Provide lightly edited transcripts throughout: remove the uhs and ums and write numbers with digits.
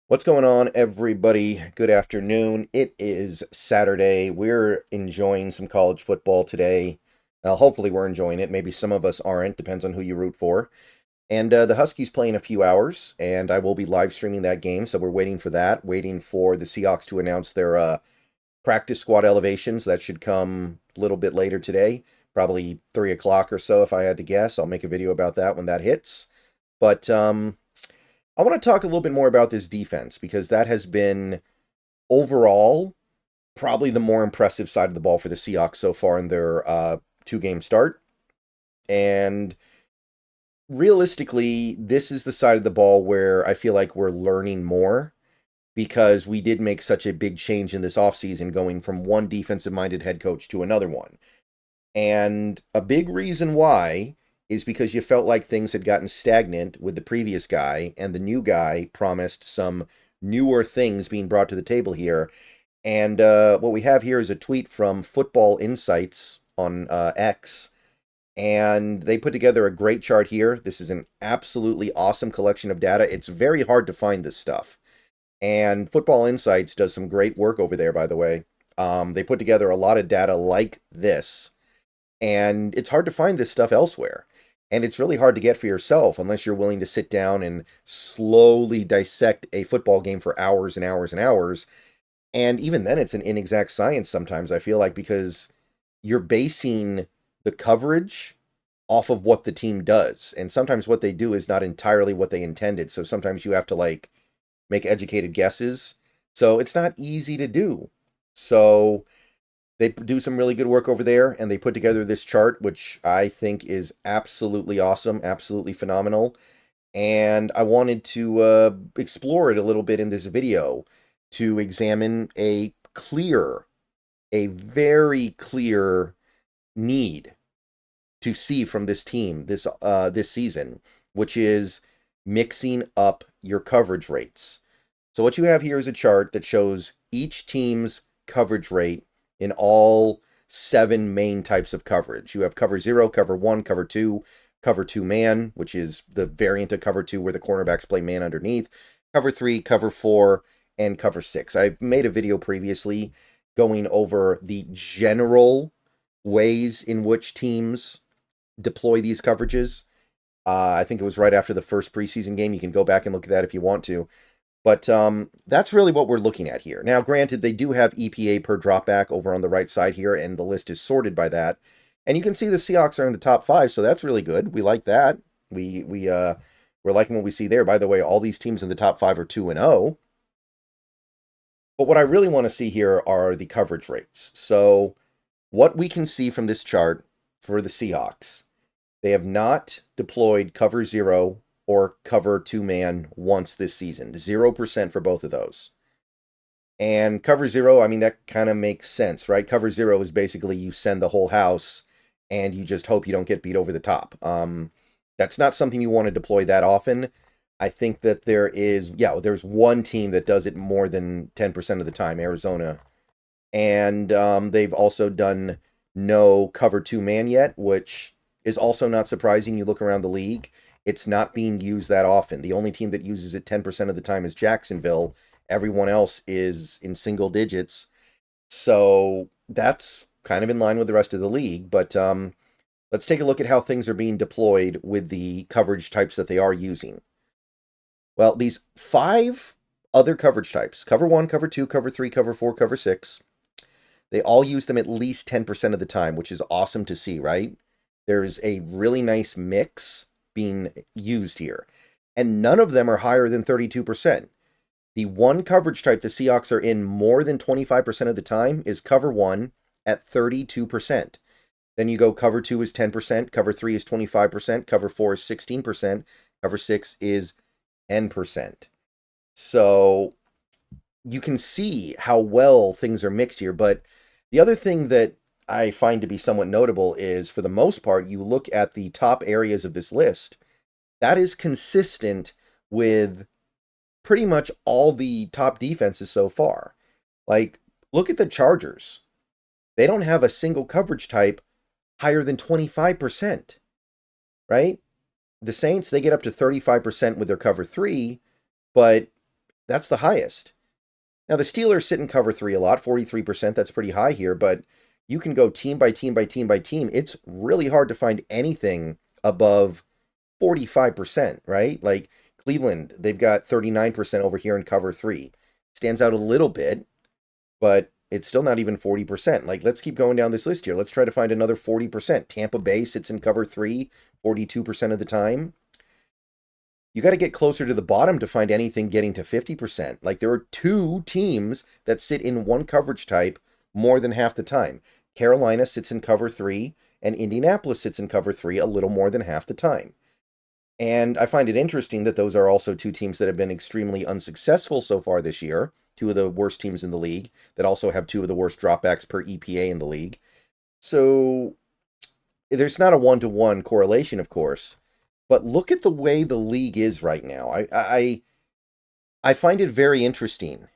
What's going on, everybody? Good afternoon. It is Saturday. We're enjoying some college football today. Hopefully, we're enjoying it. Maybe some of us aren't. Depends on who you root for. And the Huskies play in a few hours, and I will be live streaming that game. So we're waiting for that. Waiting for the Seahawks to announce their practice squad elevations. That should come a little bit later today, probably 3 o'clock or so, if I had to guess. I'll make a video about that when that hits. But I want to talk a little bit more about this defense because that has been overall probably the more impressive side of the ball for the Seahawks so far in their two-game start. And realistically, this is the side of the ball where I feel like we're learning more because we did make such a big change in this offseason going from one defensive-minded head coach to another one. And a big reason why is because you felt like things had gotten stagnant with the previous guy, and the new guy promised some newer things being brought to the table here. And what we have here is a tweet from Football Insights on X, and they put together a great chart here. This is an absolutely awesome collection of data. It's very hard to find this stuff. And Football Insights does some great work over there, by the way. They put together a lot of data like this, and it's hard to find this stuff elsewhere. And it's really hard to get for yourself unless you're willing to sit down and slowly dissect a football game for hours and hours and hours. And even then, it's an inexact science sometimes, I feel like, because you're basing the coverage off of what the team does. And sometimes what they do is not entirely what they intended. So sometimes you have to, like, make educated guesses. So it's not easy to do. So they do some really good work over there, and they put together this chart, which I think is absolutely awesome, absolutely phenomenal. And I wanted to explore it a little bit in this video to examine a very clear need to see from this team this season, which is mixing up your coverage rates. So what you have here is a chart that shows each team's coverage rate in all 7 main types of coverage. You have cover 0, cover 1, cover 2 man, which is the variant of cover 2 where the cornerbacks play man underneath, cover 3, cover 4, and cover 6. I've made a video previously going over the general ways in which teams deploy these coverages. I think it was right after the first preseason game. You can go back and look at that if you want to. But that's really what we're looking at here. Now, granted, they do have EPA per dropback over on the right side here, and the list is sorted by that. And you can see the Seahawks are in the top 5, so that's really good. We like that. We're liking what we see there. By the way, all these teams in the top 5 are 2-0. But what I really want to see here are the coverage rates. So what we can see from this chart for the Seahawks, they have not deployed cover 0 or cover 2 man once this season. 0% for both of those. And cover 0, I mean, that kind of makes sense, right? Cover 0 is basically you send the whole house and you just hope you don't get beat over the top. That's not something you want to deploy that often. I think that there's one team that does it more than 10% of the time, Arizona. And they've also done no cover 2 man yet, which is also not surprising. You look around the league, it's not being used that often. The only team that uses it 10% of the time is Jacksonville. Everyone else is in single digits. So that's kind of in line with the rest of the league. But let's take a look at how things are being deployed with the coverage types that they are using. Well, these 5 other coverage types, cover 1, cover 2, cover 3, cover 4, cover 6, they all use them at least 10% of the time, which is awesome to see, right? There's a really nice mix being used here. And none of them are higher than 32%. The one coverage type the Seahawks are in more than 25% of the time is cover 1 at 32%. Then you go cover 2 is 10%, cover 3 is 25%, cover 4 is 16%, cover 6 is 10%. So you can see how well things are mixed here. But the other thing that I find to be somewhat notable is, for the most part, you look at the top areas of this list, that is consistent with pretty much all the top defenses so far. Like, look at the Chargers. They don't have a single coverage type higher than 25%, right? The Saints, they get up to 35% with their cover 3, but That's the highest. Now, the Steelers sit in cover 3 a lot, 43%. That's pretty high here, but you can go team by team by team by team. It's really hard to find anything above 45%, right? Like Cleveland, they've got 39% over here in cover 3. Stands out a little bit, but it's still not even 40%. Like, let's keep going down this list here. Let's try to find another 40%. Tampa Bay sits in cover 3, 42% of the time. You got to get closer to the bottom to find anything getting to 50%. Like, there are 2 teams that sit in one coverage type more than half the time. Carolina sits in cover 3, and Indianapolis sits in cover 3 a little more than half the time. And I find it interesting that those are also 2 teams that have been extremely unsuccessful so far this year. 2 of the worst teams in the league that also have 2 of the worst dropbacks per EPA in the league. So there's not a one-to-one correlation, of course, but look at the way the league is right now. I find it very interesting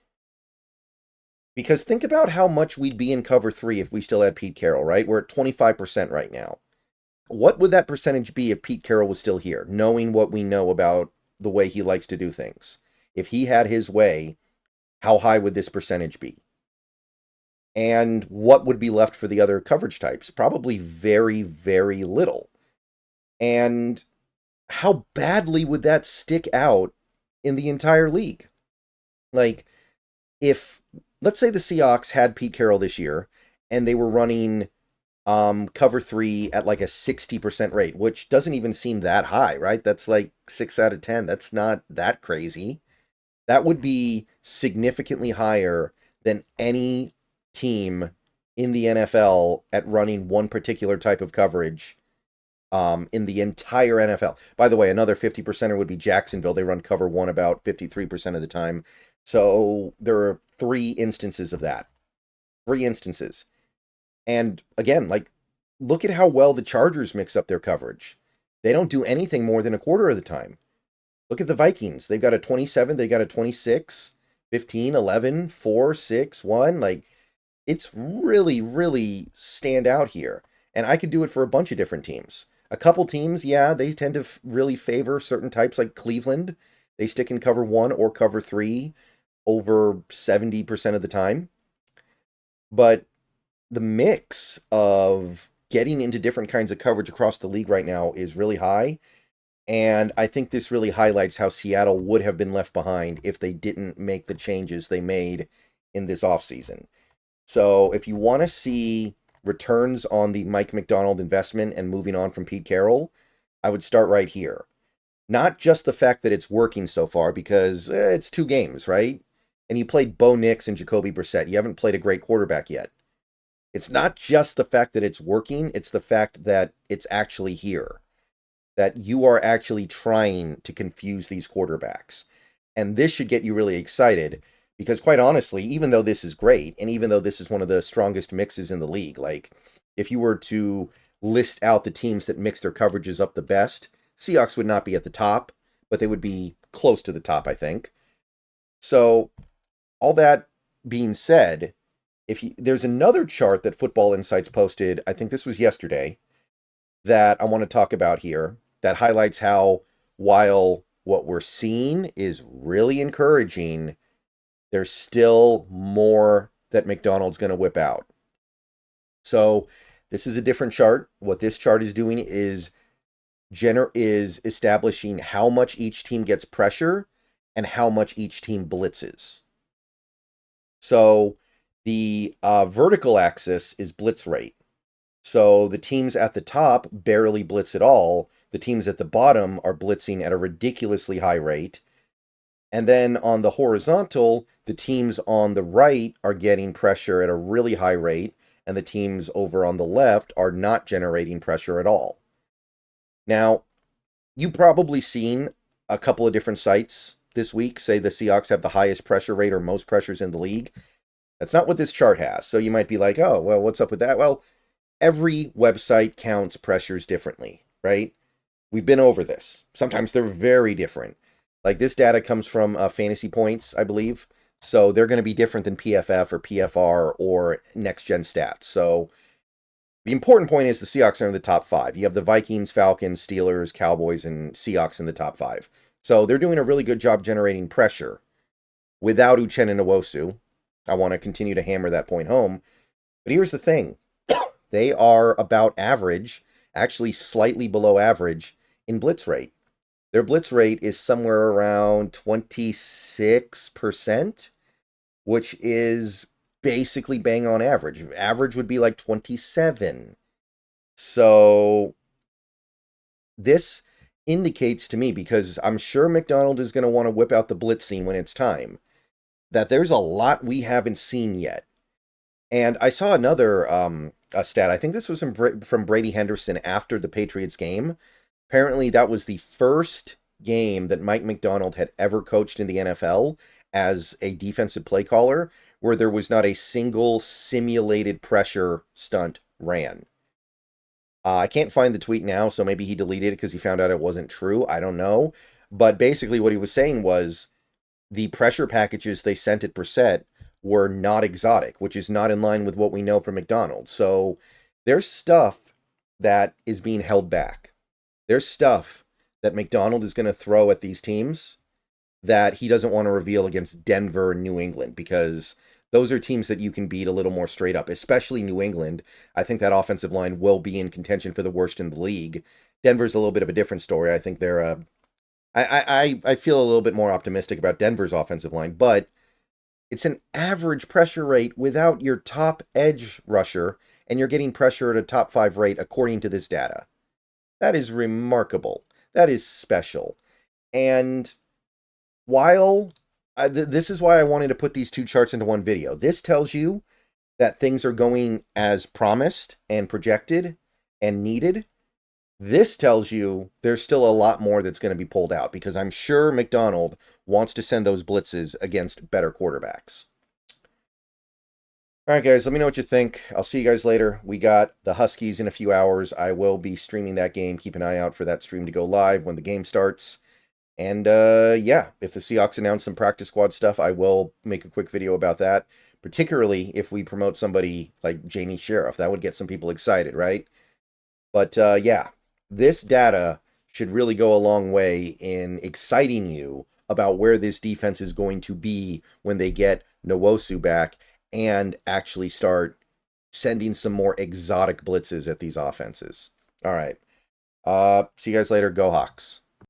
because think about how much we'd be in cover 3 if we still had Pete Carroll, right? We're at 25% right now. What would that percentage be if Pete Carroll was still here, knowing what we know about the way he likes to do things? If he had his way, how high would this percentage be? And what would be left for the other coverage types? Probably very, very little. And how badly would that stick out in the entire league? Like, if, let's say the Seahawks had Pete Carroll this year, and they were running cover 3 at like a 60% rate, which doesn't even seem that high, right? That's like 6 out of 10. That's not that crazy. That would be significantly higher than any team in the NFL at running one particular type of coverage in the entire NFL. By the way, another 50%er would be Jacksonville. They run cover 1 about 53% of the time. So there are 3 instances of that. 3 instances. And again, like, look at how well the Chargers mix up their coverage. They don't do anything more than a quarter of the time. Look at the Vikings. They've got a 27, they got a 26, 15, 11, 4, 6, 1. Like, it's really, really stand out here. And I could do it for a bunch of different teams. A couple teams, yeah, they tend to really favor certain types, like Cleveland. They stick in cover 1 or cover 3 over 70% of the time. But the mix of getting into different kinds of coverage across the league right now is really high. And I think this really highlights how Seattle would have been left behind if they didn't make the changes they made in this offseason. So if you want to see returns on the Mike Macdonald investment and moving on from Pete Carroll, I would start right here. Not just the fact that it's working so far, because it's 2 games, right? And you played Bo Nix and Jacoby Brissett. You haven't played a great quarterback yet. It's not just the fact that it's working, it's the fact that it's actually here. That you are actually trying to confuse these quarterbacks. And this should get you really excited, because quite honestly, even though this is great, and even though this is one of the strongest mixes in the league, like, if you were to list out the teams that mix their coverages up the best, Seahawks would not be at the top, but they would be close to the top, I think. So, all that being said, there's another chart that Football Insights posted, I think this was yesterday, that I want to talk about here, that highlights how, while what we're seeing is really encouraging, there's still more that McDonald's going to whip out. So this is a different chart. What this chart is doing is establishing how much each team gets pressure and how much each team blitzes. So the vertical axis is blitz rate. So the teams at the top barely blitz at all. The teams at the bottom are blitzing at a ridiculously high rate. And then on the horizontal, the teams on the right are getting pressure at a really high rate, and the teams over on the left are not generating pressure at all. Now, you've probably seen a couple of different sites this week say the Seahawks have the highest pressure rate or most pressures in the league. That's not what this chart has. So you might be like, oh, well, what's up with that? Well, every website counts pressures differently, right? We've been over this. Sometimes they're very different. Like, this data comes from Fantasy Points, I believe. So they're going to be different than PFF or PFR or Next Gen Stats. So the important point is the Seahawks are in the top 5. You have the Vikings, Falcons, Steelers, Cowboys, and Seahawks in the top 5. So they're doing a really good job generating pressure. without Uchenna Nwosu. I want to continue to hammer that point home. But here's the thing. They are about average, actually slightly below average, in blitz rate. Their blitz rate is somewhere around 26%, which is basically bang on average. Average would be like 27. So this indicates to me, because I'm sure McDonald is going to want to whip out the blitz scene when it's time, that there's a lot we haven't seen yet. And I saw another a stat. I think this was from Brady Henderson after the Patriots game. Apparently, that was the first game that Mike McDonald had ever coached in the NFL as a defensive play caller where there was not a single simulated pressure stunt ran. I can't find the tweet now, so maybe he deleted it because he found out it wasn't true. I don't know. But basically what he was saying was the pressure packages they sent at Brissett were not exotic, which is not in line with what we know from McDonald. So there's stuff that is being held back. There's stuff that McDonald is going to throw at these teams that he doesn't want to reveal against Denver and New England, because those are teams that you can beat a little more straight up, especially New England. I think that offensive line will be in contention for the worst in the league. Denver's a little bit of a different story. I think they're I feel a little bit more optimistic about Denver's offensive line, but it's an average pressure rate without your top edge rusher, and you're getting pressure at a top 5 rate according to this data. That is remarkable. That is special. And while this is why I wanted to put these two charts into one video. This tells you that things are going as promised and projected and needed. This tells you there's still a lot more that's going to be pulled out, because I'm sure McDonald wants to send those blitzes against better quarterbacks. All right, guys, let me know what you think. I'll see you guys later. We got the Huskies in a few hours. I will be streaming that game. Keep an eye out for that stream to go live when the game starts. And yeah, if the Seahawks announce some practice squad stuff, I will make a quick video about that, particularly if we promote somebody like Jamie Sheriff. That would get some people excited, right? But yeah, this data should really go a long way in exciting you about where this defense is going to be when they get Nwosu back and actually start sending some more exotic blitzes at these offenses. All right. See you guys later. Go Hawks.